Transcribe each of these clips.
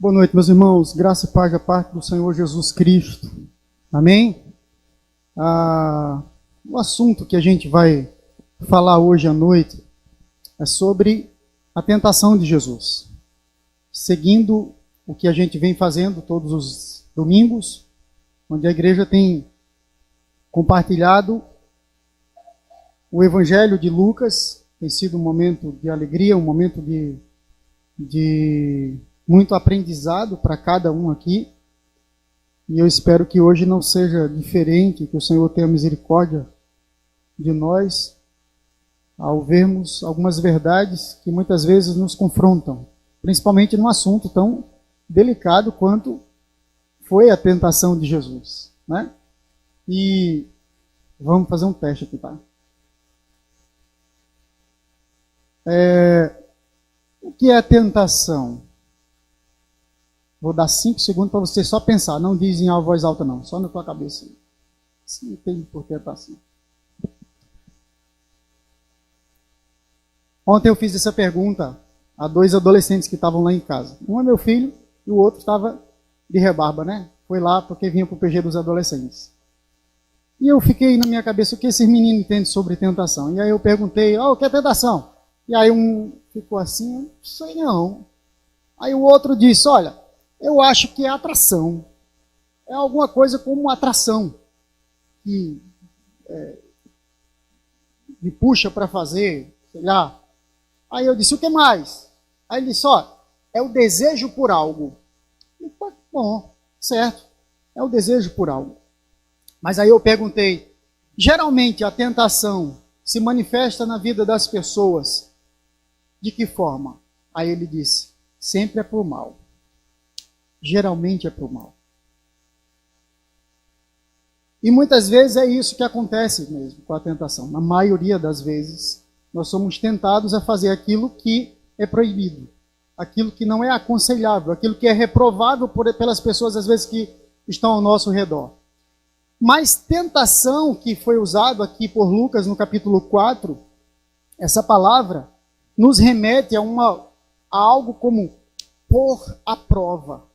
Boa noite, meus irmãos. Graça e paz da parte do Senhor Jesus Cristo. Amém? O assunto que a gente vai falar hoje à noite é sobre a tentação de Jesus. Seguindo o que a gente vem fazendo todos os domingos, onde a igreja tem compartilhado o Evangelho de Lucas. Tem sido um momento de alegria, um momento de muito aprendizado para cada um aqui. E eu espero que hoje não seja diferente, que o Senhor tenha misericórdia de nós ao vermos algumas verdades que muitas vezes nos confrontam, principalmente num assunto tão delicado quanto foi a tentação de Jesus, né? E vamos fazer um teste aqui, tá? O que é tentação? Vou dar 5 segundos para você só pensar. Não diz em voz alta, não. Só na tua cabeça. Assim não tem por que tentação. Ontem eu fiz essa pergunta a 2 adolescentes que estavam lá em casa. Um é meu filho e o outro estava de rebarba, né? Foi lá porque vinha para o PG dos adolescentes. E eu fiquei na minha cabeça o que esses meninos entendem sobre tentação. E aí eu perguntei, o que é tentação? E aí um ficou assim, não sei não. Aí o outro disse, olha, eu acho que é atração. É alguma coisa como atração. Que me puxa para fazer, sei lá. Aí eu disse, o que mais? Aí ele disse, é o desejo por algo. E, bom, certo, é o desejo por algo. Mas aí eu perguntei, geralmente a tentação se manifesta na vida das pessoas de que forma? Aí ele disse, sempre é por mal. Geralmente é por mal. E muitas vezes é isso que acontece mesmo com a tentação. Na maioria das vezes, nós somos tentados a fazer aquilo que é proibido, aquilo que não é aconselhável, aquilo que é reprovável pelas pessoas, às vezes, que estão ao nosso redor. Mas tentação, que foi usado aqui por Lucas no capítulo 4, essa palavra nos remete a algo como pôr à prova.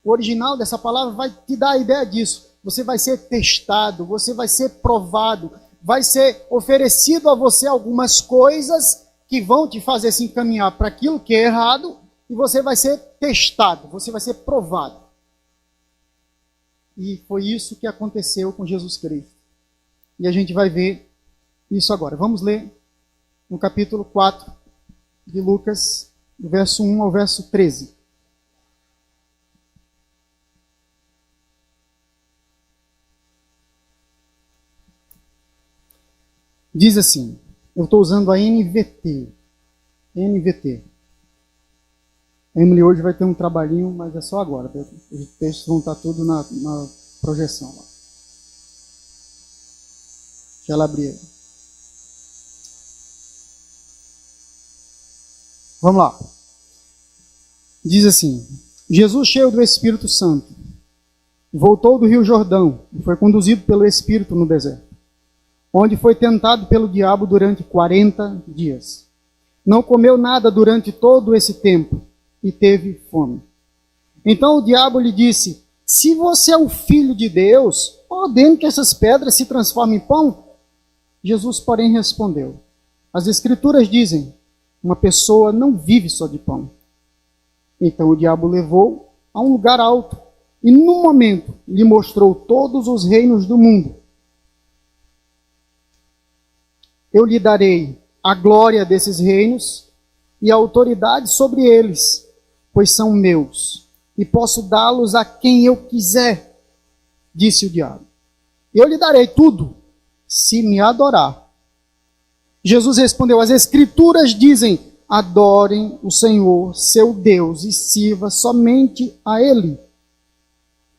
O original dessa palavra vai te dar a ideia disso. Você vai ser testado, você vai ser provado, vai ser oferecido a você algumas coisas que vão te fazer se encaminhar para aquilo que é errado, e você vai ser testado, você vai ser provado. E foi isso que aconteceu com Jesus Cristo. E a gente vai ver isso agora. Vamos ler no capítulo 4 de Lucas, do verso 1 ao verso 13. Diz assim, eu estou usando a NVT. Emily hoje vai ter um trabalhinho, mas é só agora. Os textos vão estar tudo na projeção lá. Deixa ela abrir. Vamos lá. Diz assim, Jesus, cheio do Espírito Santo, voltou do Rio Jordão e foi conduzido pelo Espírito no deserto, onde foi tentado pelo diabo durante 40 dias. Não comeu nada durante todo esse tempo e teve fome. Então o diabo lhe disse, se você é o Filho de Deus, ordene que essas pedras se transformem em pão. Jesus, porém, respondeu, as Escrituras dizem, uma pessoa não vive só de pão. Então o diabo levou a um lugar alto e, num momento, lhe mostrou todos os reinos do mundo. Eu lhe darei a glória desses reinos e a autoridade sobre eles, pois são meus, e posso dá-los a quem eu quiser, disse o diabo. Eu lhe darei tudo, se me adorar. Jesus respondeu, as Escrituras dizem, adorem o Senhor, seu Deus, e sirva somente a Ele.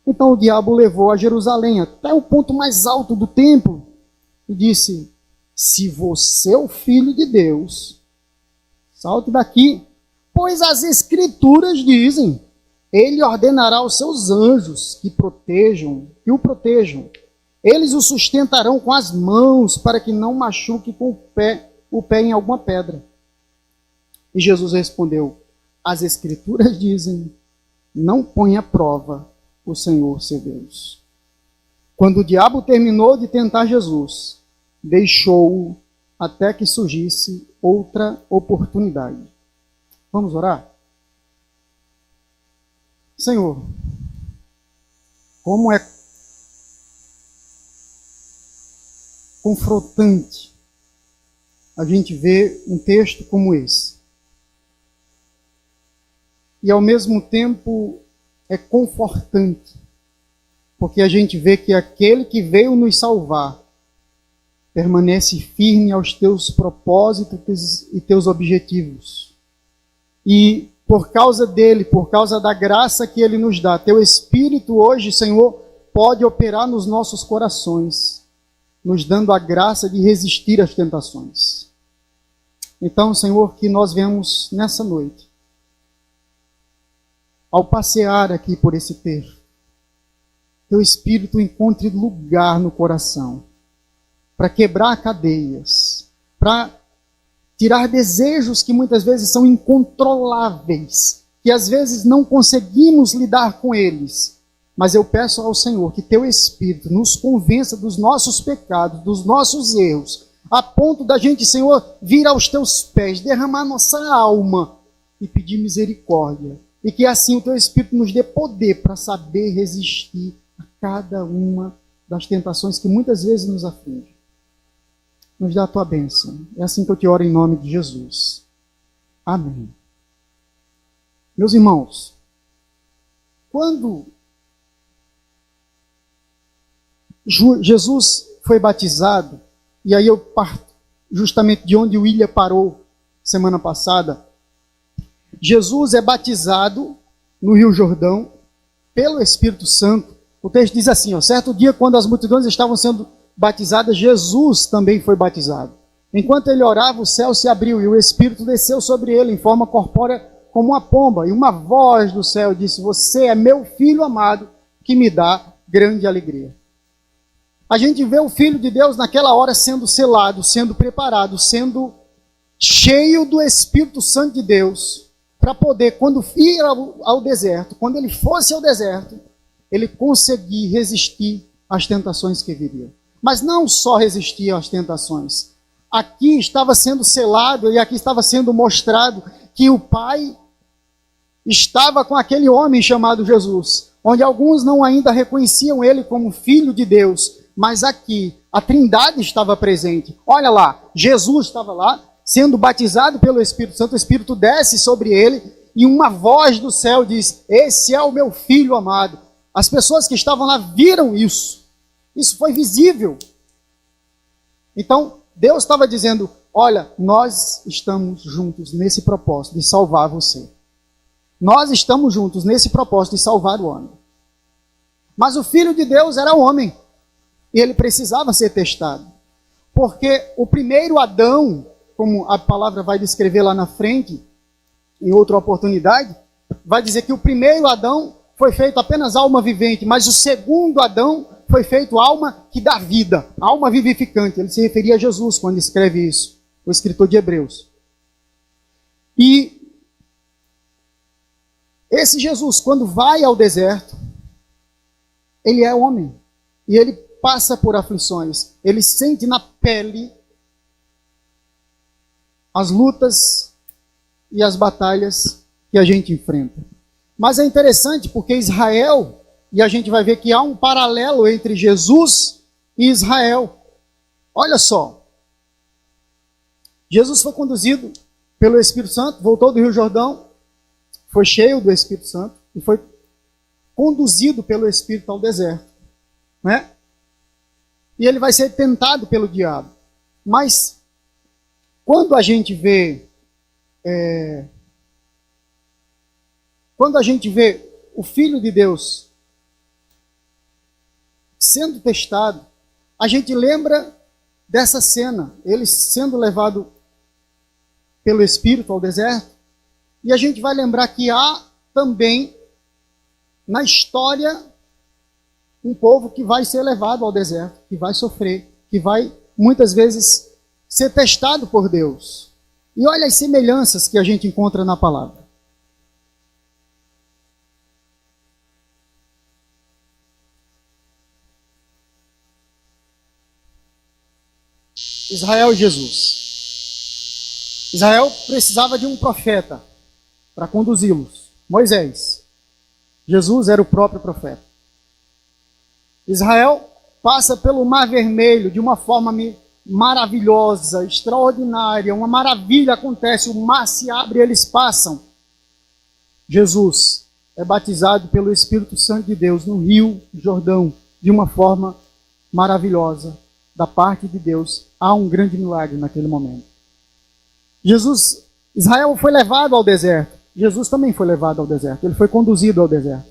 Então o diabo levou a Jerusalém até o ponto mais alto do templo e disse, se você é o Filho de Deus, salte daqui, pois as Escrituras dizem, Ele ordenará aos seus anjos que o protejam. Eles o sustentarão com as mãos para que não machuque com o pé em alguma pedra. E Jesus respondeu, as Escrituras dizem, não põe à prova o Senhor seu Deus. Quando o diabo terminou de tentar Jesus, deixou-o até que surgisse outra oportunidade. Vamos orar? Senhor, como é confrontante a gente ver um texto como esse. E ao mesmo tempo é confortante, porque a gente vê que aquele que veio nos salvar permanece firme aos teus propósitos e teus objetivos. E por causa dele, por causa da graça que ele nos dá, teu Espírito hoje, Senhor, pode operar nos nossos corações, nos dando a graça de resistir às tentações. Então, Senhor, que nós venhamos nessa noite, ao passear aqui por esse texto, teu Espírito encontre lugar no coração, para quebrar cadeias, para tirar desejos que muitas vezes são incontroláveis, que às vezes não conseguimos lidar com eles. Mas eu peço ao Senhor que teu Espírito nos convença dos nossos pecados, dos nossos erros, a ponto da gente, Senhor, vir aos teus pés, derramar nossa alma e pedir misericórdia. E que assim o teu Espírito nos dê poder para saber resistir a cada uma das tentações que muitas vezes nos afligem. Nos dá a tua bênção. É assim que eu te oro em nome de Jesus. Amém. Meus irmãos, quando Jesus foi batizado, e aí eu parto justamente de onde o William parou semana passada. Jesus é batizado no Rio Jordão pelo Espírito Santo. O texto diz assim, ó, certo dia, quando as multidões estavam sendo batizadas, Jesus também foi batizado. Enquanto ele orava, o céu se abriu e o Espírito desceu sobre ele em forma corpórea como uma pomba. E uma voz do céu disse, você é meu filho amado, que me dá grande alegria. A gente vê o Filho de Deus naquela hora sendo selado, sendo preparado, sendo cheio do Espírito Santo de Deus, para poder, quando ir ao deserto, quando ele fosse ao deserto, ele conseguir resistir às tentações que viriam. Mas não só resistir às tentações. Aqui estava sendo selado e aqui estava sendo mostrado que o Pai estava com aquele homem chamado Jesus, onde alguns não ainda reconheciam ele como Filho de Deus, mas aqui a Trindade estava presente. Olha lá, Jesus estava lá, sendo batizado pelo Espírito Santo, o Espírito desce sobre ele e uma voz do céu diz, esse é o meu Filho amado. As pessoas que estavam lá viram isso. Isso foi visível. Então, Deus estava dizendo, olha, nós estamos juntos nesse propósito de salvar você. Nós estamos juntos nesse propósito de salvar o homem. Mas o Filho de Deus era homem. E ele precisava ser testado. Porque o primeiro Adão, como a palavra vai descrever lá na frente, em outra oportunidade, vai dizer que o primeiro Adão foi feito apenas alma vivente, mas o segundo Adão foi feito alma que dá vida, alma vivificante. Ele se referia a Jesus quando escreve isso, o escritor de Hebreus. E esse Jesus, quando vai ao deserto, ele é homem. E ele passa por aflições. Ele sente na pele as lutas e as batalhas que a gente enfrenta. Mas é interessante porque Israel, e a gente vai ver que há um paralelo entre Jesus e Israel. Olha só. Jesus foi conduzido pelo Espírito Santo, voltou do Rio Jordão, foi cheio do Espírito Santo e foi conduzido pelo Espírito ao deserto, né? E ele vai ser tentado pelo diabo. Mas quando a gente vê o Filho de Deus sendo testado, a gente lembra dessa cena, ele sendo levado pelo Espírito ao deserto, e a gente vai lembrar que há também na história um povo que vai ser levado ao deserto, que vai sofrer, que vai muitas vezes ser testado por Deus. E olha as semelhanças que a gente encontra na palavra. Israel e Jesus. Israel precisava de um profeta para conduzi-los. Moisés. Jesus era o próprio profeta. Israel passa pelo Mar Vermelho de uma forma maravilhosa, extraordinária. Uma maravilha acontece, o mar se abre e eles passam. Jesus é batizado pelo Espírito Santo de Deus no Rio Jordão de uma forma maravilhosa. Da parte de Deus, há um grande milagre naquele momento. Israel foi levado ao deserto. Jesus também foi levado ao deserto. Ele foi conduzido ao deserto.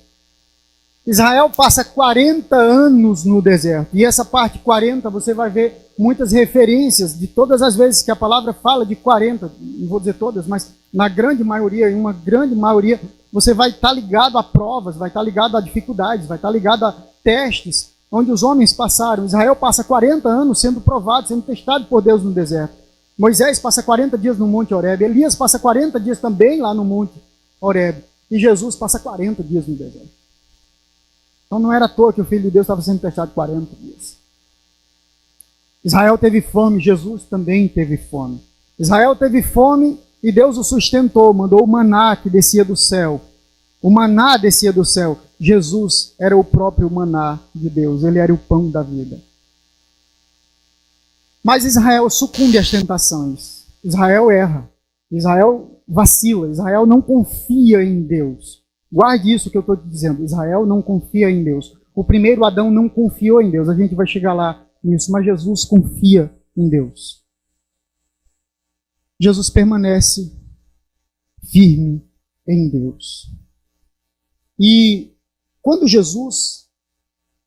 Israel passa 40 anos no deserto. E essa parte 40, você vai ver muitas referências de todas as vezes que a palavra fala de 40. Não vou dizer todas, mas na grande maioria, em uma grande maioria, você vai estar ligado a provas, vai estar ligado a dificuldades, vai estar ligado a testes, onde os homens passaram. Israel passa 40 anos sendo provado, sendo testado por Deus no deserto. Moisés passa 40 dias no Monte Horebe. Elias passa 40 dias também lá no Monte Horebe. E Jesus passa 40 dias no deserto. Então não era à toa que o Filho de Deus estava sendo testado 40 dias. Israel teve fome, Jesus também teve fome. Israel teve fome e Deus o sustentou, mandou o maná que descia do céu. O maná descia do céu. Jesus era o próprio maná de Deus, ele era o pão da vida. Mas Israel sucumbe às tentações. Israel erra. Israel vacila. Israel não confia em Deus. Guarde isso que eu estou te dizendo. Israel não confia em Deus. O primeiro Adão não confiou em Deus. A gente vai chegar lá nisso. Mas Jesus confia em Deus. Jesus permanece firme em Deus. E quando Jesus,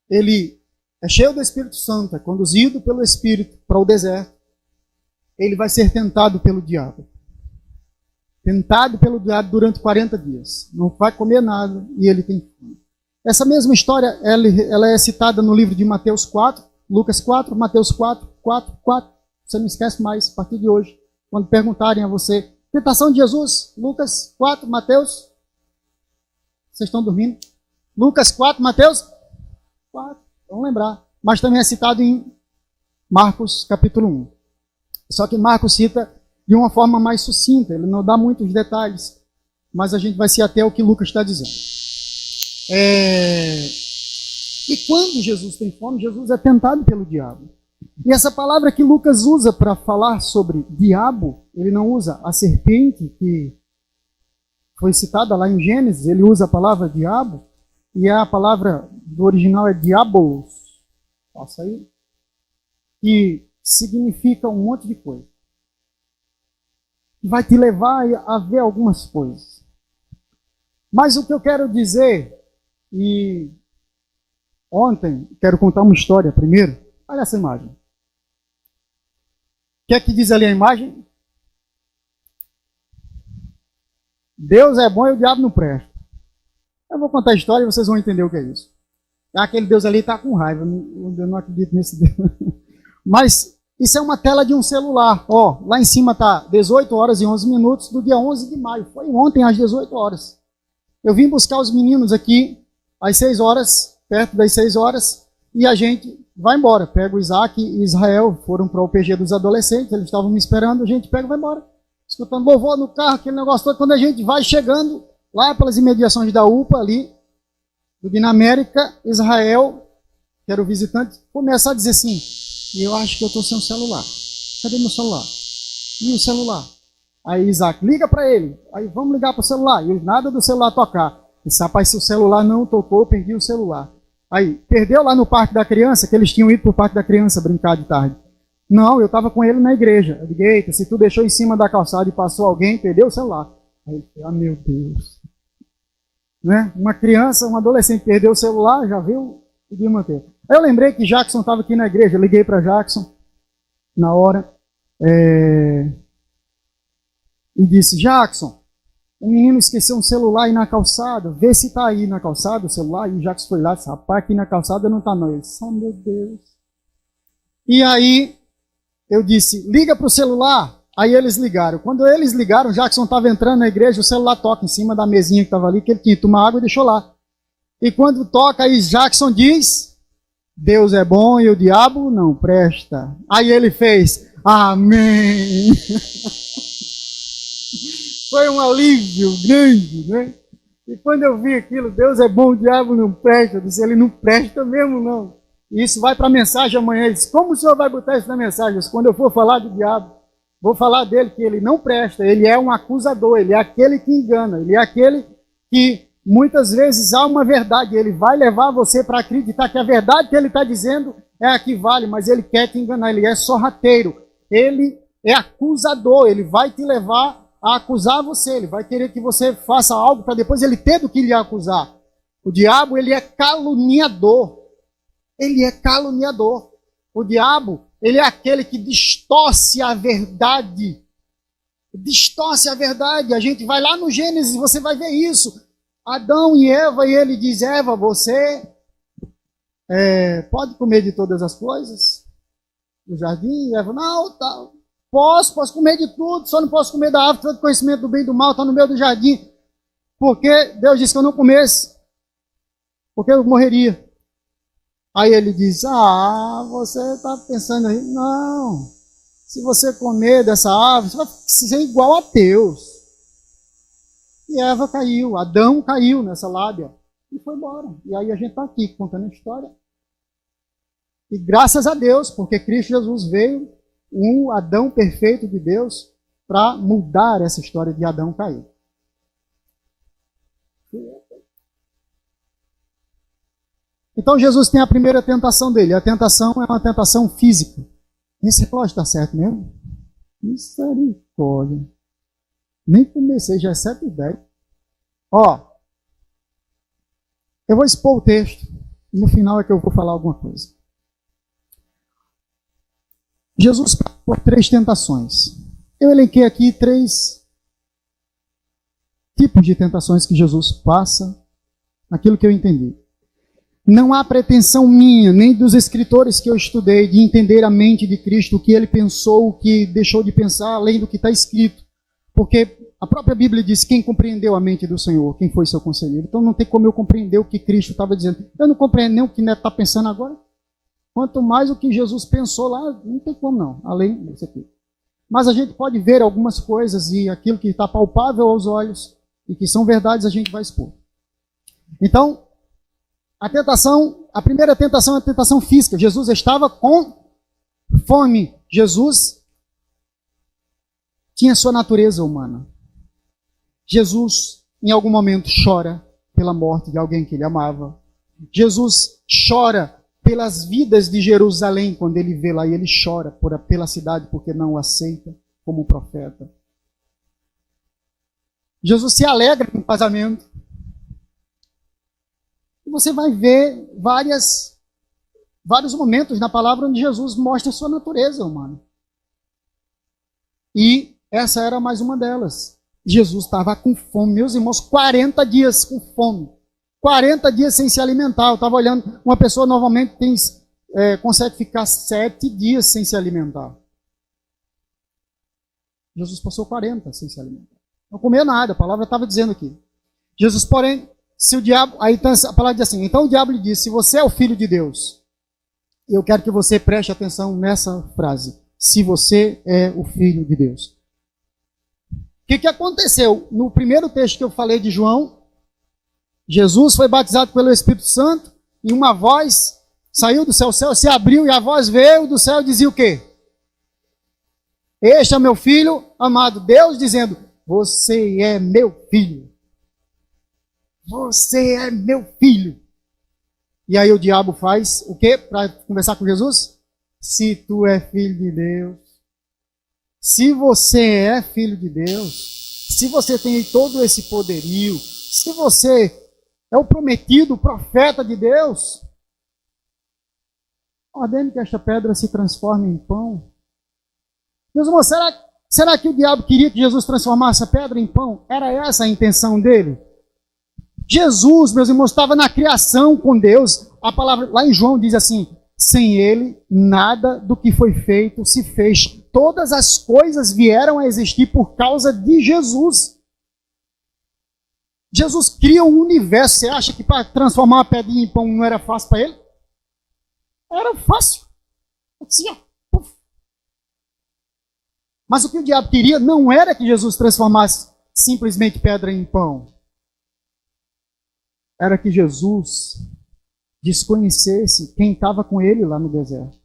ele é cheio do Espírito Santo, é conduzido pelo Espírito para o deserto, ele vai ser tentado pelo diabo. Tentado pelo diabo durante 40 dias. Não vai comer nada e ele tem fome. Essa mesma história, ela é citada no livro de Mateus 4, Lucas 4, Mateus 4, 4, 4. Você não esquece mais a partir de hoje. Quando perguntarem a você, tentação de Jesus, Lucas 4, Mateus. Vocês estão dormindo? Lucas 4, Mateus 4. Vamos lembrar. Mas também é citado em Marcos capítulo 1. Só que Marcos cita de uma forma mais sucinta. Ele não dá muitos detalhes. Mas a gente vai se ater ao que Lucas está dizendo. E quando Jesus tem fome, Jesus é tentado pelo diabo. E essa palavra que Lucas usa para falar sobre diabo, ele não usa a serpente, que foi citada lá em Gênesis, ele usa a palavra diabo. E a palavra do original é diabolos. Passa aí. Que significa um monte de coisa. Vai te levar a ver algumas coisas. Mas o que eu quero dizer, e ontem, quero contar uma história primeiro. Olha essa imagem. O que é que diz ali a imagem? Deus é bom e o diabo não presta. Eu vou contar a história e vocês vão entender o que é isso. Aquele Deus ali está com raiva. Eu não acredito nesse Deus. Mas isso é uma tela de um celular. Ó, lá em cima está 18 horas e 11 minutos do dia 11 de maio. Foi ontem às 18 horas. Eu vim buscar os meninos aqui às 6 horas, perto das 6 horas, e a gente vai embora. Pega o Isaac e Israel, foram para o PG dos adolescentes, eles estavam me esperando, a gente pega e vai embora. Escutando louvor no carro, aquele negócio todo. Quando a gente vai chegando lá pelas imediações da UPA ali, do Dinamérica, Israel, que era o visitante, começa a dizer assim, e eu acho que eu estou sem o celular. Cadê meu celular? E o celular? Aí Isaac, liga para ele. Aí vamos ligar para o celular. E nada do celular tocar. Disse, rapaz, se o celular não tocou, eu perdi o celular. Aí, perdeu lá no Parque da Criança, que eles tinham ido para o Parque da Criança brincar de tarde. Não, eu estava com ele na igreja. Eu digo, eita, se tu deixou em cima da calçada e passou alguém, perdeu o celular. Aí, meu Deus. Né? Uma criança, um adolescente perdeu o celular, já viu o dia manter. Aí eu lembrei que Jackson estava aqui na igreja, eu liguei para Jackson na hora e disse, Jackson, o menino esqueceu um celular aí na calçada, vê se está aí na calçada o celular. E o Jackson foi lá e disse, rapaz, aqui na calçada não está não. Ele disse, oh meu Deus. E aí eu disse, liga para o celular. Aí eles ligaram. Quando eles ligaram, Jackson estava entrando na igreja, o celular toca em cima da mesinha que estava ali, que ele tinha que tomar água e deixou lá. E quando toca, aí Jackson diz, Deus é bom e o diabo não presta. Aí ele fez, Amém! Foi um alívio grande, né? E quando eu vi aquilo, Deus é bom, o diabo não presta. Eu disse, ele não presta mesmo, não. E isso vai para a mensagem amanhã. Ele disse, como o senhor vai botar isso na mensagem? Eu disse, quando eu for falar do diabo, vou falar dele que ele não presta, ele é um acusador, ele é aquele que engana, ele é aquele que muitas vezes há uma verdade, ele vai levar você para acreditar que a verdade que ele está dizendo é a que vale, mas ele quer te enganar, ele é sorrateiro, ele é acusador, ele vai te levar a acusar você, ele vai querer que você faça algo para depois ele ter do que lhe acusar. O diabo, ele é caluniador, ele é caluniador. O diabo, ele é aquele que distorce a verdade. Distorce a verdade. A gente vai lá no Gênesis, você vai ver isso. Adão e Eva, e ele diz, Eva, você pode comer de todas as coisas do jardim? E Eva, não, tá, posso comer de tudo, só não posso comer da árvore do conhecimento do bem e do mal, está no meio do jardim. Porque Deus disse que eu não comesse, porque eu morreria. Aí ele diz, você está pensando aí, não, se você comer dessa árvore, você vai ser igual a Deus. E Eva caiu, Adão caiu nessa lábia e foi embora. E aí a gente está aqui contando a história. E graças a Deus, porque Cristo Jesus veio, um Adão perfeito de Deus, para mudar essa história de Adão cair. Então Jesus tem a primeira tentação dele. A tentação é uma tentação física. Esse relógio está certo mesmo? Misericórdia. Nem comecei, já é 7h10. Eu vou expor o texto. E no final é que eu vou falar alguma coisa. Jesus passou por 3 tentações. Eu elenquei aqui 3 tipos de tentações que Jesus passa, naquilo que eu entendi. Não há pretensão minha, nem dos escritores que eu estudei, de entender a mente de Cristo, o que ele pensou, o que deixou de pensar, além do que está escrito. Porque a própria Bíblia diz, quem compreendeu a mente do Senhor, quem foi seu conselheiro. Então não tem como eu compreender o que Cristo estava dizendo. Eu não compreendo nem o que Neto está pensando agora. Quanto mais o que Jesus pensou lá, não tem como não, além disso aqui. Mas a gente pode ver algumas coisas e aquilo que está palpável aos olhos e que são verdades a gente vai expor. Então, a primeira tentação é a tentação física. Jesus estava com fome. Jesus tinha sua natureza humana. Jesus, em algum momento, chora pela morte de alguém que ele amava. Jesus chora pelas vidas de Jerusalém, quando ele vê lá, e ele chora pela cidade, porque não o aceita como profeta. Jesus se alegra com o casamento. E você vai ver vários momentos na palavra onde Jesus mostra a sua natureza humana. E essa era mais uma delas. Jesus estava com fome. Meus irmãos, 40 dias com fome. 40 dias sem se alimentar. Eu estava olhando, uma pessoa normalmente consegue ficar 7 dias sem se alimentar. Jesus passou 40 sem se alimentar. Não comia nada, a palavra estava dizendo aqui. Jesus, porém, se o diabo... Aí então, a palavra diz assim, então o diabo lhe disse, se você é o filho de Deus, eu quero que você preste atenção nessa frase, se você é o filho de Deus. O que aconteceu? No primeiro texto que eu falei de João, Jesus foi batizado pelo Espírito Santo e uma voz saiu do céu, o céu se abriu e a voz veio do céu e dizia o quê? Este é meu filho amado. Deus dizendo, você é meu filho. Você é meu filho. E aí o diabo faz o quê? Para conversar com Jesus? Se tu é filho de Deus, se você é filho de Deus, se você tem todo esse poderio, se você é o prometido, o profeta de Deus, ordene que esta pedra se transforme em pão. Meus irmãos, será que o diabo queria que Jesus transformasse a pedra em pão? Era essa a intenção dele? Jesus, meus irmãos, estava na criação com Deus. A palavra lá em João diz assim, sem ele, nada do que foi feito se fez. Todas as coisas vieram a existir por causa de Jesus. Jesus cria um universo. Você acha que para transformar uma pedrinha em pão não era fácil para ele? Era fácil. Assim, ó. Mas o que o diabo queria não era que Jesus transformasse simplesmente pedra em pão. Era que Jesus desconhecesse quem estava com ele lá no deserto.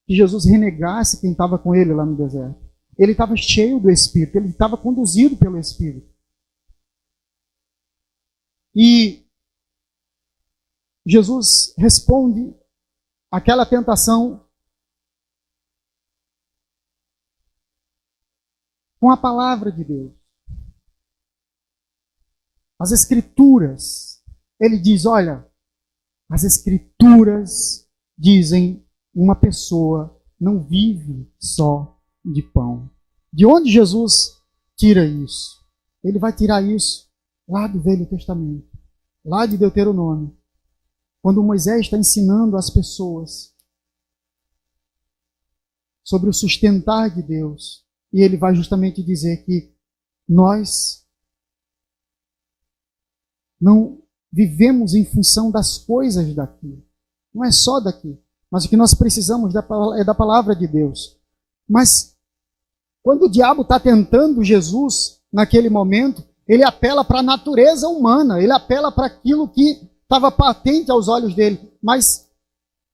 Que Jesus renegasse quem estava com ele lá no deserto. Ele estava cheio do Espírito, ele estava conduzido pelo Espírito. E Jesus responde àquela tentação com a palavra de Deus. As Escrituras, ele diz, olha, as Escrituras dizem uma pessoa não vive só de pão. De onde Jesus tira isso? Ele vai tirar isso lá do Velho Testamento, lá de Deuteronômio, quando Moisés está ensinando as pessoas sobre o sustentar de Deus. E ele vai justamente dizer que nós não vivemos em função das coisas daqui. Não é só daqui. Mas o que nós precisamos é da palavra de Deus. Mas quando o diabo está tentando Jesus, naquele momento, ele apela para a natureza humana. Ele apela para aquilo que estava patente aos olhos dele. Mas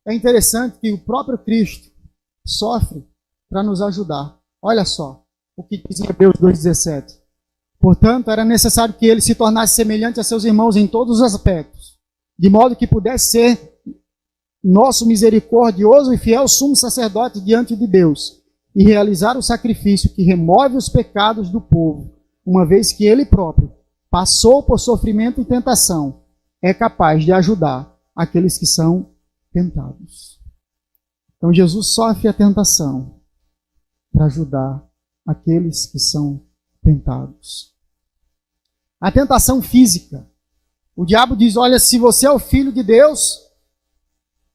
é interessante que o próprio Cristo sofre para nos ajudar. Olha só o que diz em Hebreus 2,17. Portanto, era necessário que ele se tornasse semelhante a seus irmãos em todos os aspectos, de modo que pudesse ser nosso misericordioso e fiel sumo sacerdote diante de Deus e realizar o sacrifício que remove os pecados do povo, uma vez que ele próprio passou por sofrimento e tentação, é capaz de ajudar aqueles que são tentados. Então, Jesus sofre a tentação para ajudar aqueles que são tentados. A tentação física. O diabo diz, olha, se você é o Filho de Deus,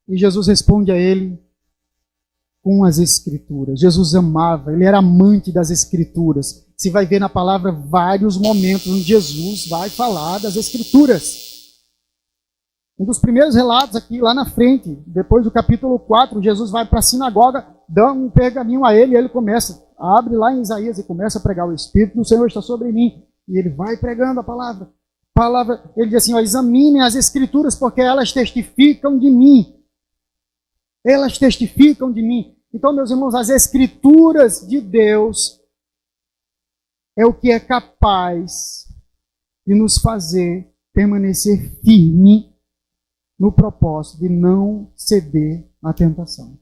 e Jesus responde a ele com as Escrituras. Jesus amava, ele era amante das Escrituras. Você vai ver na palavra vários momentos onde Jesus vai falar das Escrituras. Um dos primeiros relatos aqui, lá na frente, depois do capítulo 4, Jesus vai para a sinagoga, dá um pergaminho a ele, e ele começa, abre lá em Isaías e começa a pregar, o Espírito do Senhor está sobre mim. E ele vai pregando a palavra. Ele diz assim, ó, examinem as Escrituras, porque elas testificam de mim. Elas testificam de mim. Então, meus irmãos, as Escrituras de Deus é o que é capaz de nos fazer permanecer firme no propósito de não ceder à tentação.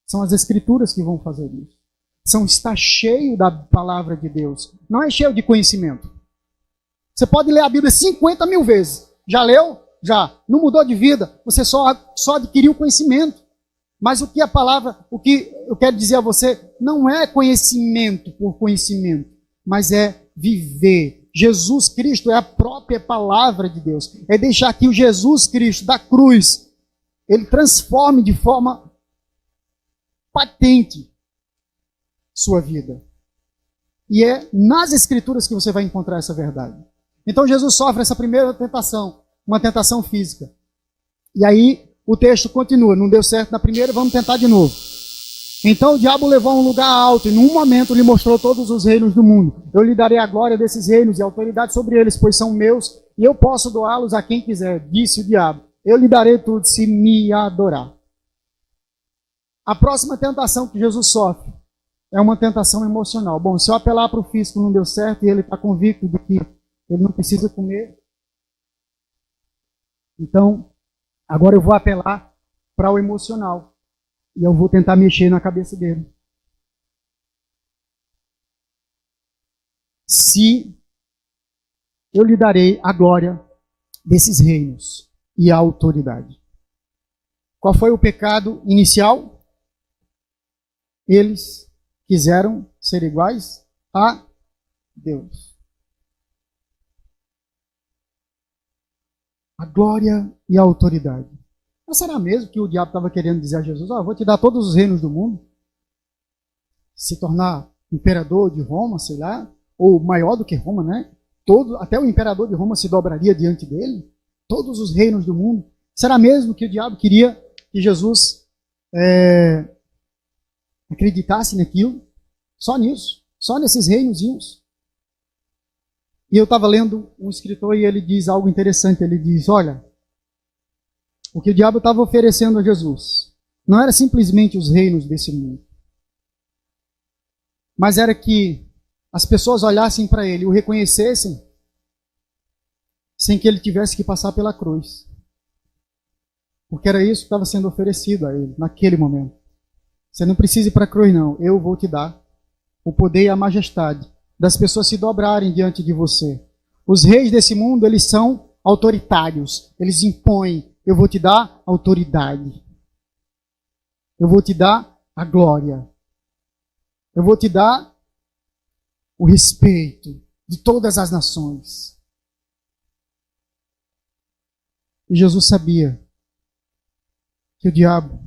São as Escrituras que vão fazer isso. São estar cheio da palavra de Deus. Não é cheio de conhecimento. Você pode ler a Bíblia 50 mil vezes. Já leu? Já. Não mudou de vida. Você só adquiriu conhecimento. Mas o que eu quero dizer a você, não é conhecimento por conhecimento, mas é viver. Jesus Cristo é a própria palavra de Deus. É deixar que o Jesus Cristo da cruz, ele transforme de forma patente sua vida. E é nas Escrituras que você vai encontrar essa verdade. Então Jesus sofre essa primeira tentação, uma tentação física. E aí o texto continua, não deu certo na primeira, vamos tentar de novo. Então o diabo levou a um lugar alto e num momento lhe mostrou todos os reinos do mundo. Eu lhe darei a glória desses reinos e a autoridade sobre eles, pois são meus e eu posso doá-los a quem quiser, disse o diabo. Eu lhe darei tudo se me adorar. A próxima tentação que Jesus sofre é uma tentação emocional. Bom, se eu apelar para o físico não deu certo e ele está convicto de que ele não precisa comer, então agora eu vou apelar para o emocional. E eu vou tentar mexer na cabeça dele. Se eu lhe darei a glória desses reinos e a autoridade. Qual foi o pecado inicial? Eles quiseram ser iguais a Deus. A glória e a autoridade. Mas será mesmo que o diabo estava querendo dizer a Jesus, eu vou te dar todos os reinos do mundo? Se tornar imperador de Roma, sei lá, ou maior do que Roma, né? Até o imperador de Roma se dobraria diante dele. Todos os reinos do mundo. Será mesmo que o diabo queria que Jesus acreditasse naquilo? Só nisso. Só nesses reinozinhos. E eu estava lendo um escritor e ele diz algo interessante. Ele diz, olha, o que o diabo estava oferecendo a Jesus não era simplesmente os reinos desse mundo, mas era que as pessoas olhassem para ele e o reconhecessem sem que ele tivesse que passar pela cruz. Porque era isso que estava sendo oferecido a ele naquele momento. Você não precisa ir para a cruz, não. Eu vou te dar o poder e a majestade das pessoas se dobrarem diante de você. Os reis desse mundo, eles são autoritários. Eles impõem. Eu vou te dar autoridade. Eu vou te dar a glória. Eu vou te dar o respeito de todas as nações. E Jesus sabia que o diabo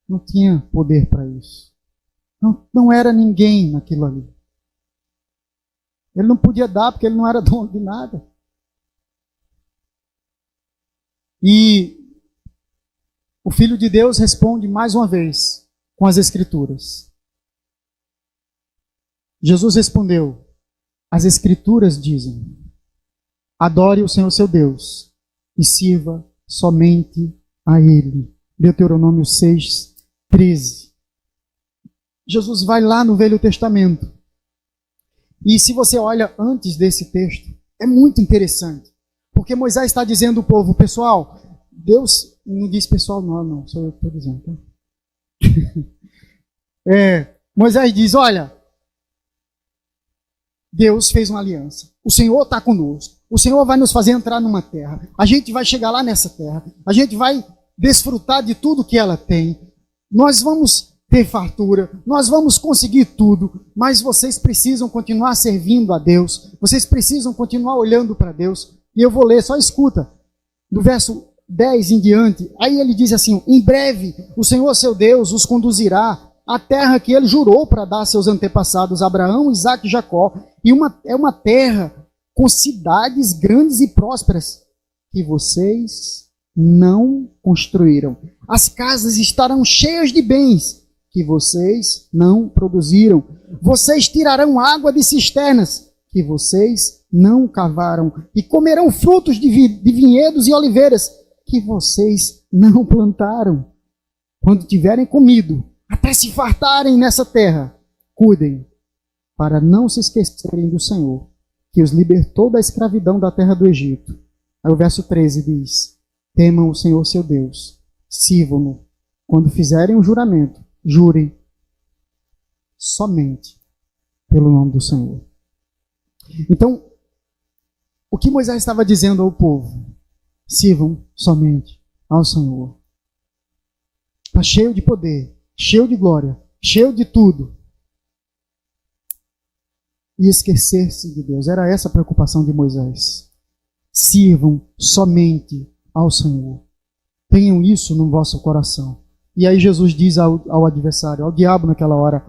não tinha poder para isso. Não era ninguém naquilo ali. Ele não podia dar porque ele não era dono de nada. E o Filho de Deus responde mais uma vez com as Escrituras. Jesus respondeu, as Escrituras dizem, adore o Senhor seu Deus e sirva somente a Ele. Deuteronômio 6, 13. Jesus vai lá no Velho Testamento. E se você olha antes desse texto, é muito interessante. Porque Moisés está dizendo ao povo, pessoal, Deus não diz pessoal não, sou eu que estou dizendo. Tá? Moisés diz, olha, Deus fez uma aliança. O Senhor está conosco. O Senhor vai nos fazer entrar numa terra. A gente vai chegar lá nessa terra. A gente vai desfrutar de tudo que ela tem. Nós vamos ter fartura. Nós vamos conseguir tudo. Mas vocês precisam continuar servindo a Deus. Vocês precisam continuar olhando para Deus. E eu vou ler, só escuta. Do verso 10 em diante. Aí ele diz assim, em breve o Senhor seu Deus os conduzirá à terra que ele jurou para dar a seus antepassados Abraão, Isaque e Jacó. E é uma terra com cidades grandes e prósperas que vocês não construíram. As casas estarão cheias de bens que vocês não produziram. Vocês tirarão água de cisternas que vocês não cavaram e comerão frutos de vinhedos e oliveiras que vocês não plantaram. Quando tiverem comido, até se fartarem nessa terra, cuidem para não se esquecerem do Senhor, que os libertou da escravidão da terra do Egito. Aí o verso 13 diz, temam o Senhor seu Deus, sirvam-no. Quando fizerem o juramento, jurem somente pelo nome do Senhor. Então, o que Moisés estava dizendo ao povo? Sirvam somente ao Senhor. Está cheio de poder, cheio de glória, cheio de tudo. E esquecer-se de Deus. Era essa a preocupação de Moisés. Sirvam somente ao Senhor. Tenham isso no vosso coração. E aí Jesus diz ao adversário, ao diabo naquela hora,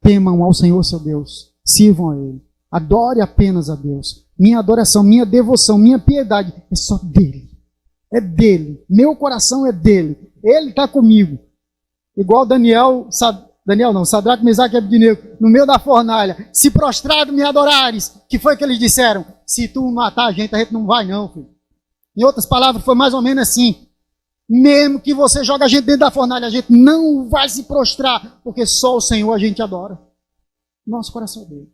temam ao Senhor seu Deus, sirvam a Ele. Adore apenas a Deus. Minha adoração, minha devoção, minha piedade é só dEle. É dEle. Meu coração é dEle. Ele está comigo. Igual Sadraque, Mesaque e Abednego, no meio da fornalha, se prostrado me adorares, que foi que eles disseram? Se tu matar a gente não vai não, filho. Em outras palavras, foi mais ou menos assim. Mesmo que você joga a gente dentro da fornalha, a gente não vai se prostrar, porque só o Senhor a gente adora. Nosso coração é dele.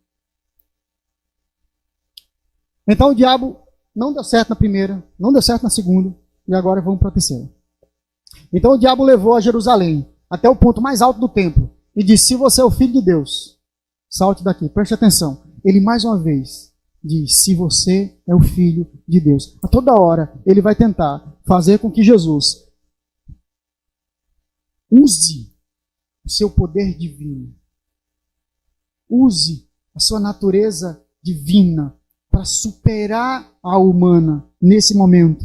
Então o diabo não deu certo na primeira, não deu certo na segunda, e agora vamos para a terceira. Então o diabo levou a Jerusalém até o ponto mais alto do templo e disse, se você é o Filho de Deus, salte daqui, preste atenção. Ele mais uma vez diz, se você é o Filho de Deus. A toda hora ele vai tentar fazer com que Jesus use o seu poder divino, use a sua natureza divina para superar a humana nesse momento.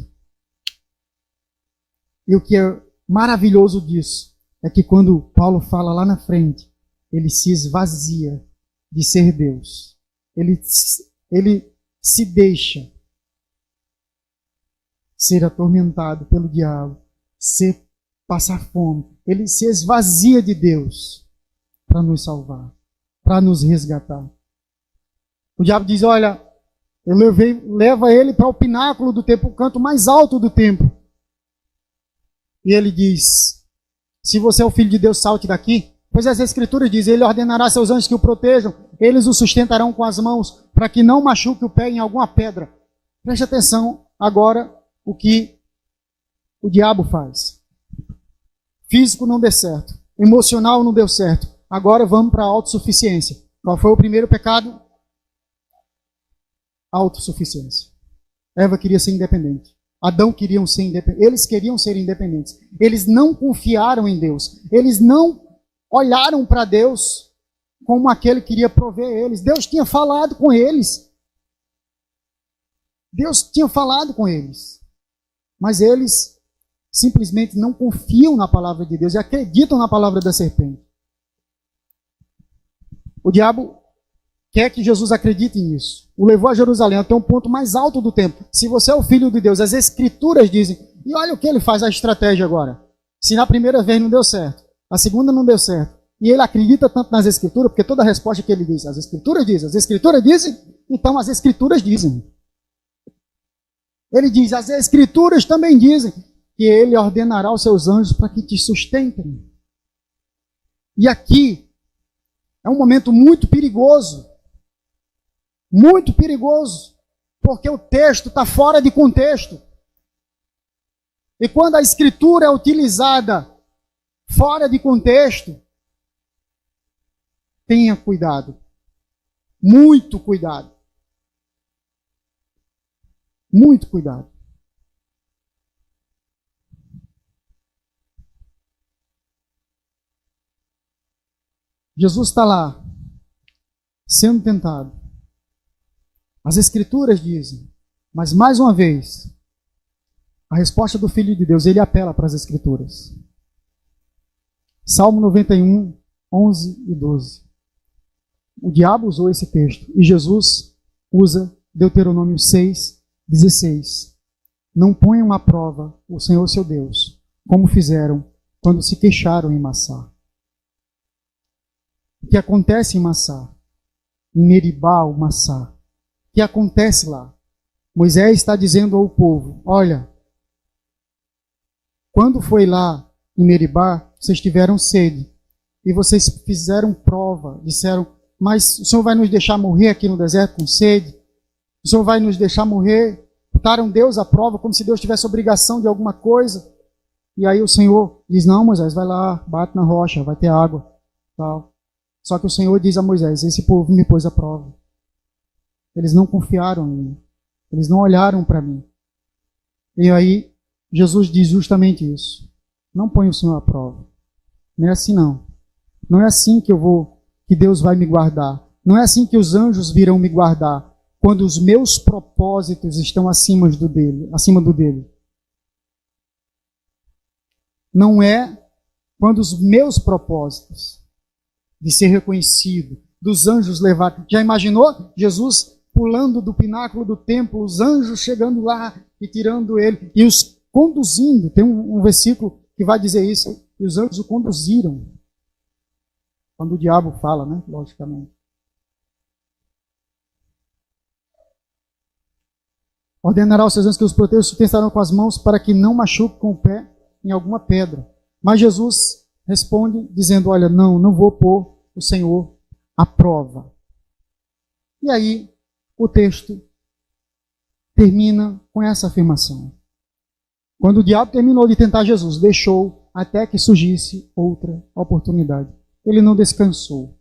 E o que é maravilhoso disso é que quando Paulo fala lá na frente, ele se esvazia de ser Deus. Ele se deixa ser atormentado pelo diabo, passar fome. Ele se esvazia de Deus para nos salvar, para nos resgatar. O diabo diz, olha, leva ele para o pináculo do templo, o canto mais alto do templo. E ele diz, se você é o filho de Deus, salte daqui. Pois as Escrituras dizem, ele ordenará seus anjos que o protejam, eles o sustentarão com as mãos, para que não machuque o pé em alguma pedra. Preste atenção agora o que o diabo faz. Físico não deu certo, emocional não deu certo. Agora vamos para a autossuficiência. Qual foi o primeiro pecado? Autossuficiência. Eva queria ser independente. Adão queriam ser independentes. Eles queriam ser independentes. Eles não confiaram em Deus. Eles não olharam para Deus como aquele que queria prover eles. Deus tinha falado com eles. Deus tinha falado com eles. Mas eles simplesmente não confiam na palavra de Deus e acreditam na palavra da serpente. O diabo quer que Jesus acredite nisso. O levou a Jerusalém até um ponto mais alto do templo. Se você é o filho de Deus, as Escrituras dizem. E olha o que ele faz, a estratégia agora. Se na primeira vez não deu certo, a segunda não deu certo, e ele acredita tanto nas Escrituras, porque toda a resposta que ele diz, as Escrituras dizem, então as Escrituras dizem. Ele diz, as Escrituras também dizem que ele ordenará os seus anjos para que te sustentem. E aqui é um momento muito perigoso, porque o texto está fora de contexto. E quando a Escritura é utilizada fora de contexto, tenha cuidado, muito cuidado. Muito cuidado. Jesus está lá, sendo tentado. As Escrituras dizem, mas mais uma vez, a resposta do Filho de Deus, ele apela para as Escrituras. Salmo 91, 11 e 12. O diabo usou esse texto e Jesus usa Deuteronômio 6, 16. Não ponham à prova o Senhor seu Deus, como fizeram quando se queixaram em Massá. O que acontece em Massá, em Meribá, o Massá, o que acontece lá? Moisés está dizendo ao povo, olha, quando foi lá em Meribá, vocês tiveram sede, e vocês fizeram prova, disseram, mas o Senhor vai nos deixar morrer aqui no deserto com sede? O Senhor vai nos deixar morrer? Botaram Deus à prova, como se Deus tivesse obrigação de alguma coisa. E aí o Senhor diz, não, Moisés, vai lá, bate na rocha, vai ter água. Tal. Só que o Senhor diz a Moisés, esse povo me pôs à prova. Eles não confiaram em mim. Eles não olharam para mim. E aí Jesus diz justamente isso. Não põe o Senhor à prova. Não é assim não. Não é assim que Deus vai me guardar. Não é assim que os anjos virão me guardar. Quando os meus propósitos estão acima do dele. Não é quando os meus propósitos de ser reconhecido, dos anjos levar. Já imaginou Jesus pulando do pináculo do templo, os anjos chegando lá e tirando ele, e os conduzindo? Tem um versículo que vai dizer isso, e os anjos o conduziram. Quando o diabo fala, né? Logicamente. Ordenará aos seus anjos que os protejam e sustentarão com as mãos para que não machuque com o pé em alguma pedra. Mas Jesus responde dizendo, olha, não vou pôr o Senhor à prova. E aí o texto termina com essa afirmação. Quando o diabo terminou de tentar Jesus, deixou até que surgisse outra oportunidade. Ele não descansou.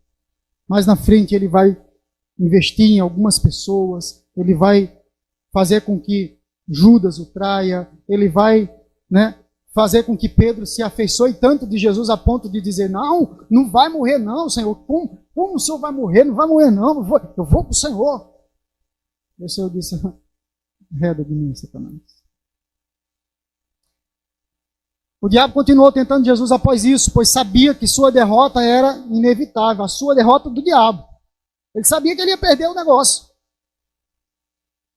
Mas na frente ele vai investir em algumas pessoas, ele vai fazer com que Judas o traia, ele vai, fazer com que Pedro se afeiçoe tanto de Jesus a ponto de dizer, não vai morrer não, Senhor. Como o Senhor vai morrer? Não vai morrer não, eu vou para o Senhor. E o Senhor disse, reda de mim, Satanás. O diabo continuou tentando Jesus após isso, pois sabia que sua derrota era inevitável, a sua derrota do diabo. Ele sabia que ele ia perder o negócio.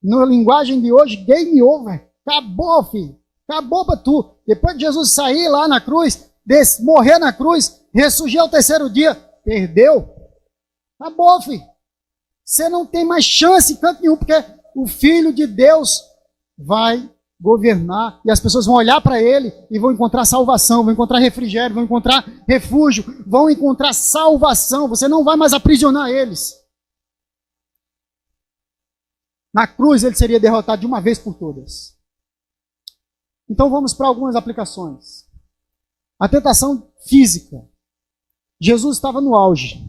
Na linguagem de hoje, game over. Acabou, filho. Acabou para tu. Depois de Jesus sair lá na cruz, morrer na cruz, ressurgir ao terceiro dia, perdeu. Acabou, filho. Você não tem mais chance em canto nenhum, porque o Filho de Deus vai governar e as pessoas vão olhar para ele e vão encontrar salvação, vão encontrar refrigério, vão encontrar refúgio, vão encontrar salvação. Você não vai mais aprisionar eles. Na cruz ele seria derrotado de uma vez por todas. Então vamos para algumas aplicações. A tentação física. Jesus estava no auge.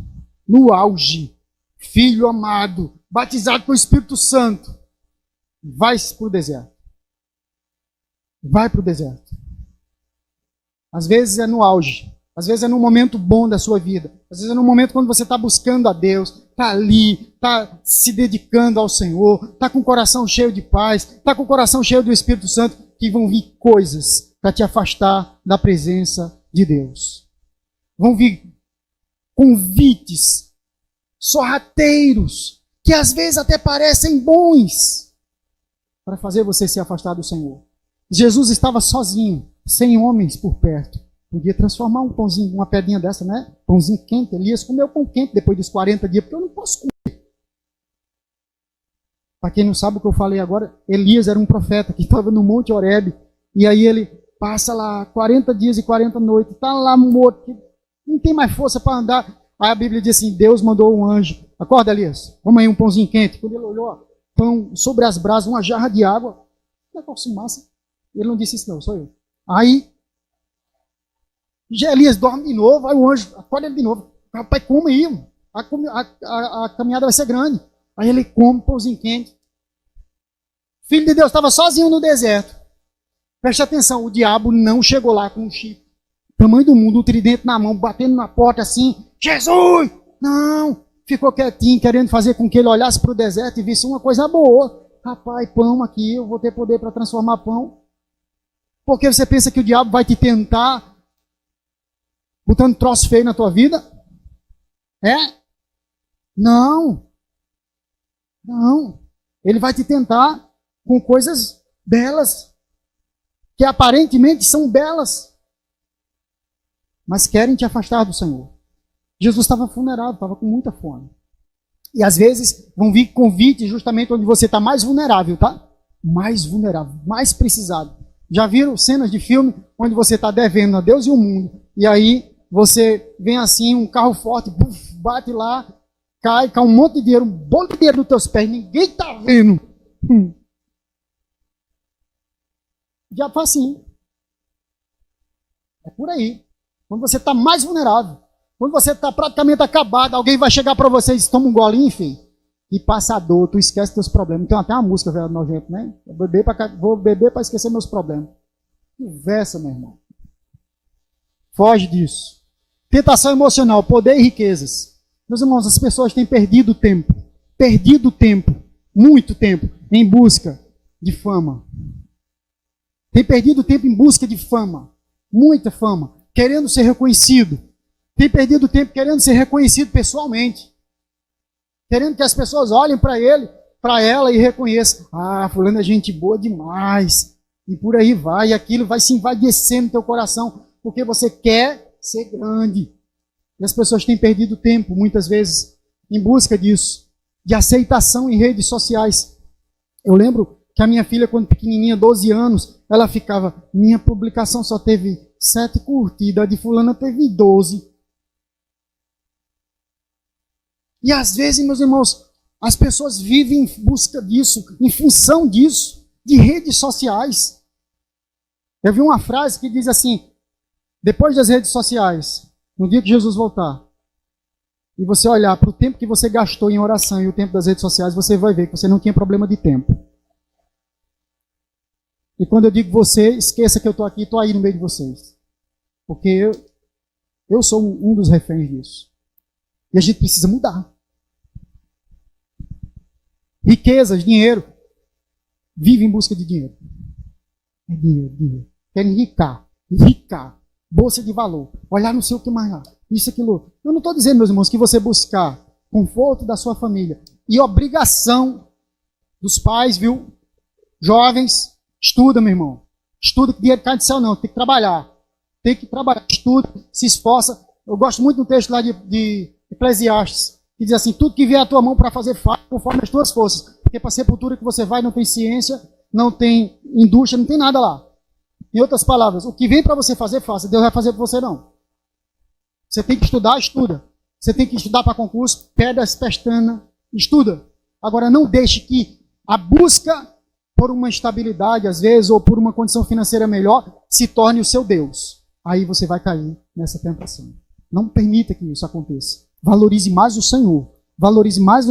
No auge. Filho amado, batizado com o Espírito Santo. Vai para o deserto. Vai para o deserto. Às vezes é no auge. Às vezes é num momento bom da sua vida. Às vezes é num momento quando você está buscando a Deus, está ali, está se dedicando ao Senhor, está com o coração cheio de paz, está com o coração cheio do Espírito Santo, que vão vir coisas para te afastar da presença de Deus. Vão vir convites sorrateiros, que às vezes até parecem bons, para fazer você se afastar do Senhor. Jesus estava sozinho, sem homens por perto. Podia transformar um pãozinho, uma pedrinha dessa, né? Pãozinho quente. Elias comeu pão quente depois dos 40 dias, porque eu não posso comer. Para quem não sabe o que eu falei agora, Elias era um profeta que estava no Monte Horebe, e aí ele passa lá 40 dias e 40 noites, está lá morto, não tem mais força para andar. Aí a Bíblia diz assim, Deus mandou um anjo, acorda Elias, vamos aí um pãozinho quente. Quando ele olhou, pão sobre as brasas, uma jarra de água, negócio massa. Ele não disse isso não, sou eu. Aí, Elias dorme de novo, aí o anjo acorda ele de novo. Rapaz, come aí, a caminhada vai ser grande. Aí ele come pãozinho quente. O Filho de Deus estava sozinho no deserto. Preste atenção, o diabo não chegou lá com um chifre. Tamanho do mundo, um tridente na mão, batendo na porta assim. Jesus! Não! Ficou quietinho, querendo fazer com que ele olhasse para o deserto e visse uma coisa boa. Rapaz, pão aqui, eu vou ter poder para transformar pão. Porque você pensa que o diabo vai te tentar botando troço feio na tua vida? É? Não. Não. Ele vai te tentar com coisas belas, que aparentemente são belas, mas querem te afastar do Senhor. Jesus estava vulnerável, estava com muita fome. E às vezes vão vir convites justamente onde você está mais vulnerável, tá? Mais vulnerável, mais precisado. Já viram cenas de filme onde você está devendo a Deus e o mundo, e aí você vem assim, um carro forte, buf, bate lá, cai um monte de dinheiro, um bolo de dinheiro nos teus pés, ninguém está vendo. Já faz assim. É por aí. Quando você está mais vulnerável, quando você está praticamente acabado, alguém vai chegar para você e diz, toma um golinho, filho, e passa a dor, tu esquece teus problemas. Tem até uma música, velho, nojento, né? Vou beber para esquecer meus problemas. Conversa, meu irmão. Foge disso. Tentação emocional, poder e riquezas. Meus irmãos, as pessoas têm perdido tempo, muito tempo, em busca de fama. Tem perdido tempo em busca de fama, muita fama, querendo ser reconhecido. Tem perdido tempo querendo ser reconhecido pessoalmente. Querendo que as pessoas olhem para ele, para ela e reconheçam. Ah, fulano é gente boa demais. E por aí vai, e aquilo vai se envaidecendo no teu coração, porque você quer ser grande. E as pessoas têm perdido tempo, muitas vezes, em busca disso, de aceitação em redes sociais. Eu lembro que a minha filha, quando pequenininha, 12 anos, ela ficava, minha publicação só teve 7 curtidas, a de fulana teve 12. E às vezes, meus irmãos, as pessoas vivem em busca disso, em função disso, de redes sociais. Eu vi uma frase que diz assim, depois das redes sociais, no dia que Jesus voltar, e você olhar para o tempo que você gastou em oração e o tempo das redes sociais, você vai ver que você não tinha problema de tempo. E quando eu digo você, esqueça que eu estou aqui, estou aí no meio de vocês. Porque eu sou um dos reféns disso. E a gente precisa mudar. Riquezas, dinheiro. Vive em busca de dinheiro. É dinheiro. Querem ricar. Bolsa de valor. Olhar não sei o que mais lá. Isso, aquilo. Eu não estou dizendo, meus irmãos, que você buscar conforto da sua família e obrigação dos pais, viu? Jovens, estuda, meu irmão. Estuda, que dinheiro cai do céu não. Tem que trabalhar. Estuda, se esforça. Eu gosto muito do texto lá de Eclesiastes. que diz assim, tudo que vier à tua mão para fazer, faz conforme as tuas forças. Porque para a sepultura que você vai não tem ciência, não tem indústria, não tem nada lá. Em outras palavras, o que vem para você fazer, faça. Deus vai fazer por você, não. Você tem que estudar, estuda. Você tem que estudar para concurso, pede as pestanas, estuda. Agora, não deixe que a busca por uma estabilidade, às vezes, ou por uma condição financeira melhor, se torne o seu Deus. Aí você vai cair nessa tentação. Não permita que isso aconteça. Valorize mais o Senhor. Valorize mais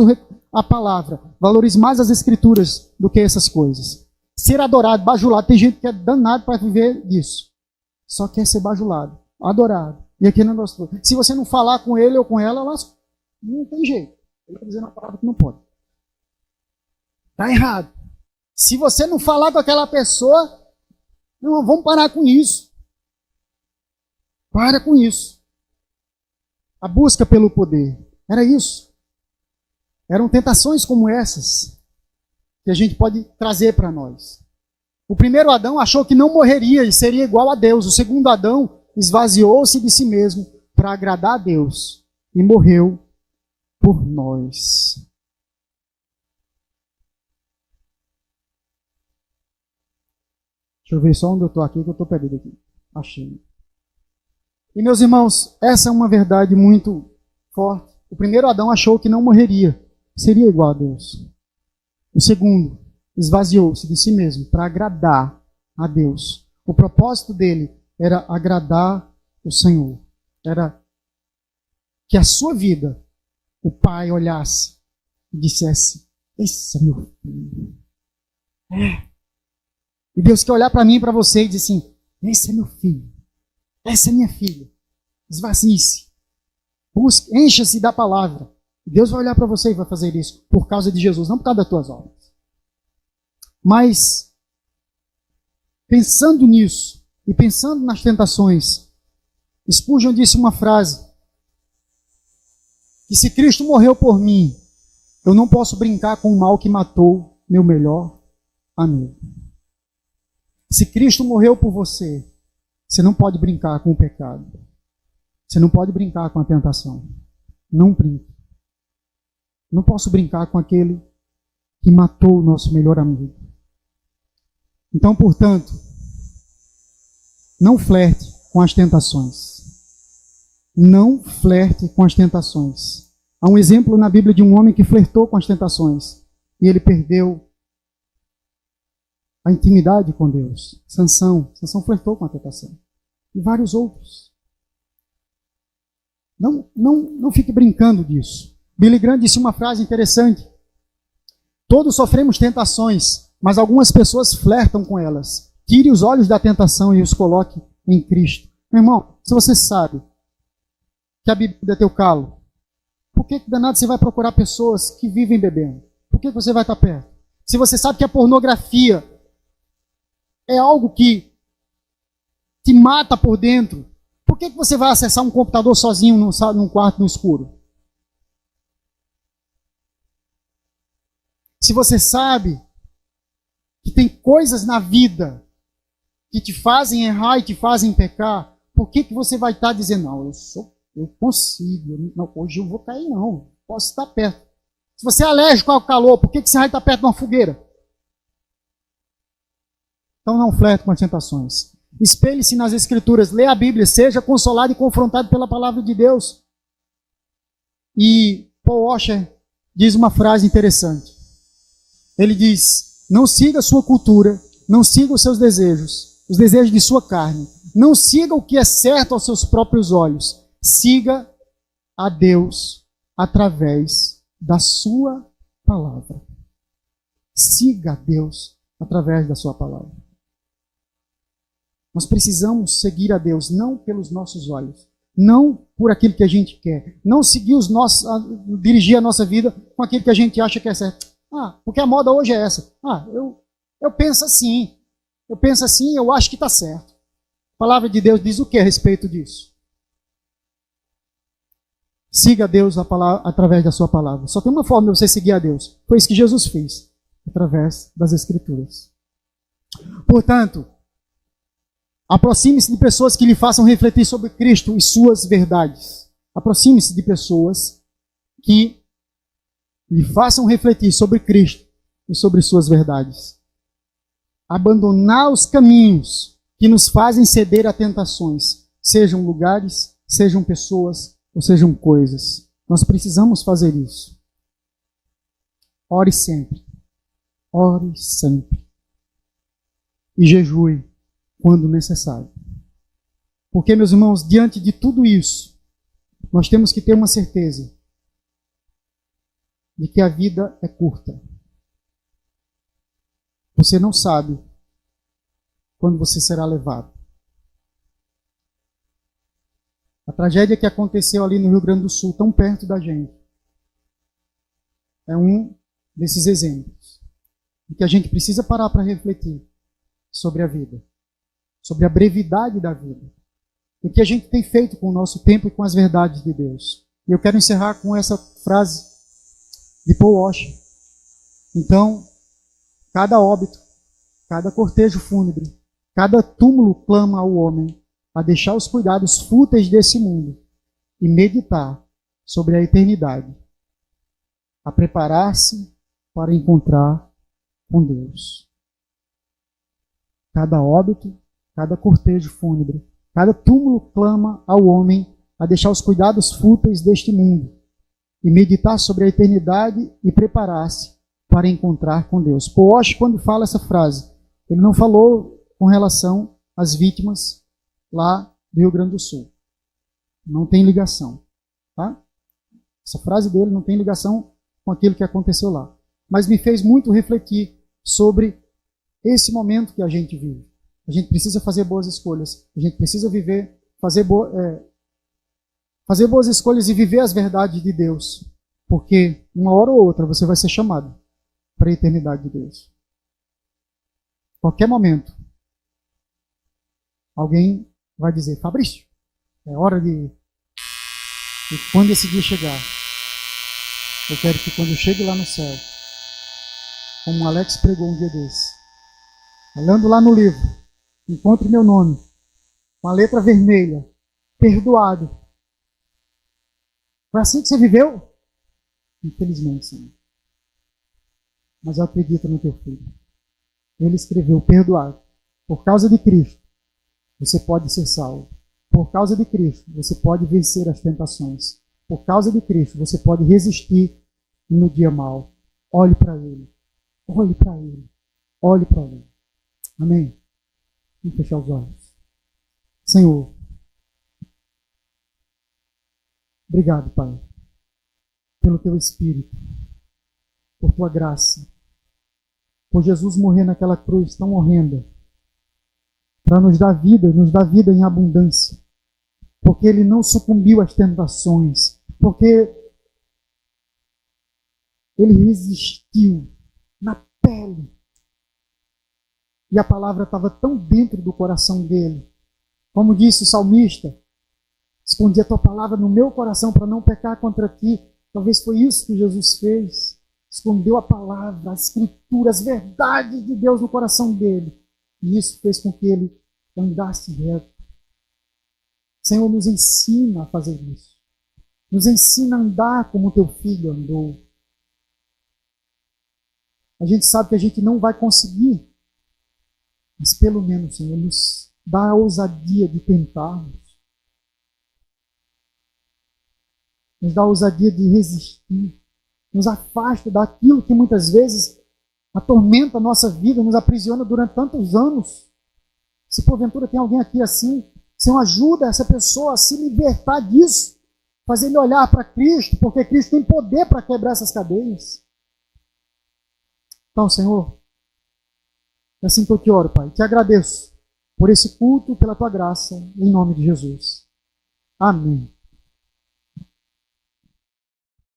a palavra. Valorize mais as escrituras do que essas coisas. Ser adorado, bajulado. Tem gente que é danado para viver disso. Só quer ser bajulado, adorado. E aqui não gostou. Se você não falar com ele ou com ela, não tem jeito. Ele está dizendo uma palavra que não pode. Está errado. Se você não falar com aquela pessoa, não, vamos parar com isso. Para com isso. A busca pelo poder. Era isso. Eram tentações como essas que a gente pode trazer para nós. O primeiro Adão achou que não morreria e seria igual a Deus. O segundo Adão esvaziou-se de si mesmo para agradar a Deus e morreu por nós. Deixa eu ver só onde eu estou aqui, que eu estou perdido aqui. Achei. E meus irmãos, essa é uma verdade muito forte. O primeiro Adão achou que não morreria, seria igual a Deus. O segundo esvaziou-se de si mesmo para agradar a Deus. O propósito dele era agradar o Senhor. Era que a sua vida, o Pai olhasse e dissesse, esse é meu filho. E Deus quer olhar para mim e para você e dizer assim, esse é meu filho. Essa é minha filha. Esvazie-se. Busque, encha-se da palavra. Deus vai olhar para você e vai fazer isso por causa de Jesus, não por causa das tuas obras. Mas, pensando nisso, e pensando nas tentações, Spurgeon disse uma frase, que se Cristo morreu por mim, eu não posso brincar com o mal que matou meu melhor amigo. Se Cristo morreu por você, você não pode brincar com o pecado. Você não pode brincar com a tentação. Não brinque. Não posso brincar com aquele que matou o nosso melhor amigo. Então, portanto, não flerte com as tentações. Não flerte com as tentações. Há um exemplo na Bíblia de um homem que flertou com as tentações e ele perdeu a intimidade com Deus. Sansão flertou com a tentação. E vários outros. Não fique brincando disso. Billy Graham disse uma frase interessante. Todos sofremos tentações, mas algumas pessoas flertam com elas. Tire os olhos da tentação e os coloque em Cristo. Meu irmão, se você sabe que a bebida é teu calo, por que danado você vai procurar pessoas que vivem bebendo? Por que você vai estar perto? Se você sabe que a pornografia é algo que te mata por dentro, por que você vai acessar um computador sozinho num quarto no escuro? Se você sabe que tem coisas na vida que te fazem errar e te fazem pecar, por que você vai estar dizendo, não, eu consigo, não, hoje eu vou cair não, posso estar perto. Se você é alérgico ao calor, por que você vai estar perto de uma fogueira? Então não flerte com as tentações. Espelhe-se nas Escrituras, lê a Bíblia, seja consolado e confrontado pela palavra de Deus. E Paul Washer diz uma frase interessante. Ele diz, não siga a sua cultura, não siga os seus desejos, os desejos de sua carne. Não siga o que é certo aos seus próprios olhos. Siga a Deus através da sua palavra. Siga a Deus através da sua palavra. Nós precisamos seguir a Deus, não pelos nossos olhos, não por aquilo que a gente quer, não seguir dirigir a nossa vida com aquilo que a gente acha que é certo. Porque a moda hoje é essa. Eu penso assim, eu acho que está certo. A palavra de Deus diz o que a respeito disso? Siga a Deus através da sua palavra. Só tem uma forma de você seguir a Deus. Foi isso que Jesus fez, através das Escrituras. Portanto, aproxime-se de pessoas que lhe façam refletir sobre Cristo e suas verdades. Aproxime-se de pessoas que lhe façam refletir sobre Cristo e sobre suas verdades. Abandonar os caminhos que nos fazem ceder a tentações, sejam lugares, sejam pessoas ou sejam coisas. Nós precisamos fazer isso. Ore sempre. Ore sempre. E jejue quando necessário. Porque, meus irmãos, diante de tudo isso, nós temos que ter uma certeza de que a vida é curta. Você não sabe quando você será levado. A tragédia que aconteceu ali no Rio Grande do Sul, tão perto da gente, é um desses exemplos. E que a gente precisa parar para refletir sobre a vida, sobre a brevidade da vida. O que a gente tem feito com o nosso tempo e com as verdades de Deus. E eu quero encerrar com essa frase de Paul Washer. Então, cada óbito, cada cortejo fúnebre, cada túmulo clama ao homem a deixar os cuidados fúteis desse mundo e meditar sobre a eternidade, a preparar-se para encontrar com Deus. Cada óbito, cada cortejo fúnebre, cada túmulo clama ao homem a deixar os cuidados fúteis deste mundo e meditar sobre a eternidade e preparar-se para encontrar com Deus. Paul Washer, quando fala essa frase, ele não falou com relação às vítimas lá do Rio Grande do Sul. Não tem ligação. Tá? Essa frase dele não tem ligação com aquilo que aconteceu lá. Mas me fez muito refletir sobre esse momento que a gente vive. A gente precisa fazer boas escolhas. A gente precisa viver, fazer boas escolhas e viver as verdades de Deus. Porque uma hora ou outra você vai ser chamado para a eternidade de Deus. Qualquer momento, alguém vai dizer: Fabrício, é hora de... E quando esse dia chegar, eu quero que quando eu chegue lá no céu, como o Alex pregou um dia desse, olhando lá no livro, encontre meu nome, com a letra vermelha, perdoado. Foi assim que você viveu? Infelizmente, sim. Mas eu acredito no teu filho. Ele escreveu: perdoado. Por causa de Cristo, você pode ser salvo. Por causa de Cristo, você pode vencer as tentações. Por causa de Cristo, você pode resistir no dia mau. Olhe para Ele. Olhe para Ele. Olhe para Ele. Amém? Vamos fechar os olhos. Senhor, obrigado, Pai, pelo Teu Espírito, por Tua graça, por Jesus morrer naquela cruz tão horrenda, para nos dar vida em abundância, porque Ele não sucumbiu às tentações, porque Ele resistiu na pele, e a palavra estava tão dentro do coração dele. Como disse o salmista: escondi a tua palavra no meu coração para não pecar contra ti. Talvez foi isso que Jesus fez. Escondeu a palavra, a escritura, as verdades de Deus no coração dele. E isso fez com que ele andasse reto. Senhor, nos ensina a fazer isso. Nos ensina a andar como teu filho andou. A gente sabe que a gente não vai conseguir, mas pelo menos, Senhor, nos dá a ousadia de tentarmos. Nos dá a ousadia de resistir. Nos afasta daquilo que muitas vezes atormenta a nossa vida, nos aprisiona durante tantos anos. Se porventura tem alguém aqui assim, Senhor, ajuda essa pessoa a se libertar disso. Fazer ele olhar para Cristo, porque Cristo tem poder para quebrar essas cadeias. Então, Senhor, é assim que eu te oro, Pai. Te agradeço por esse culto, pela tua graça, em nome de Jesus. Amém.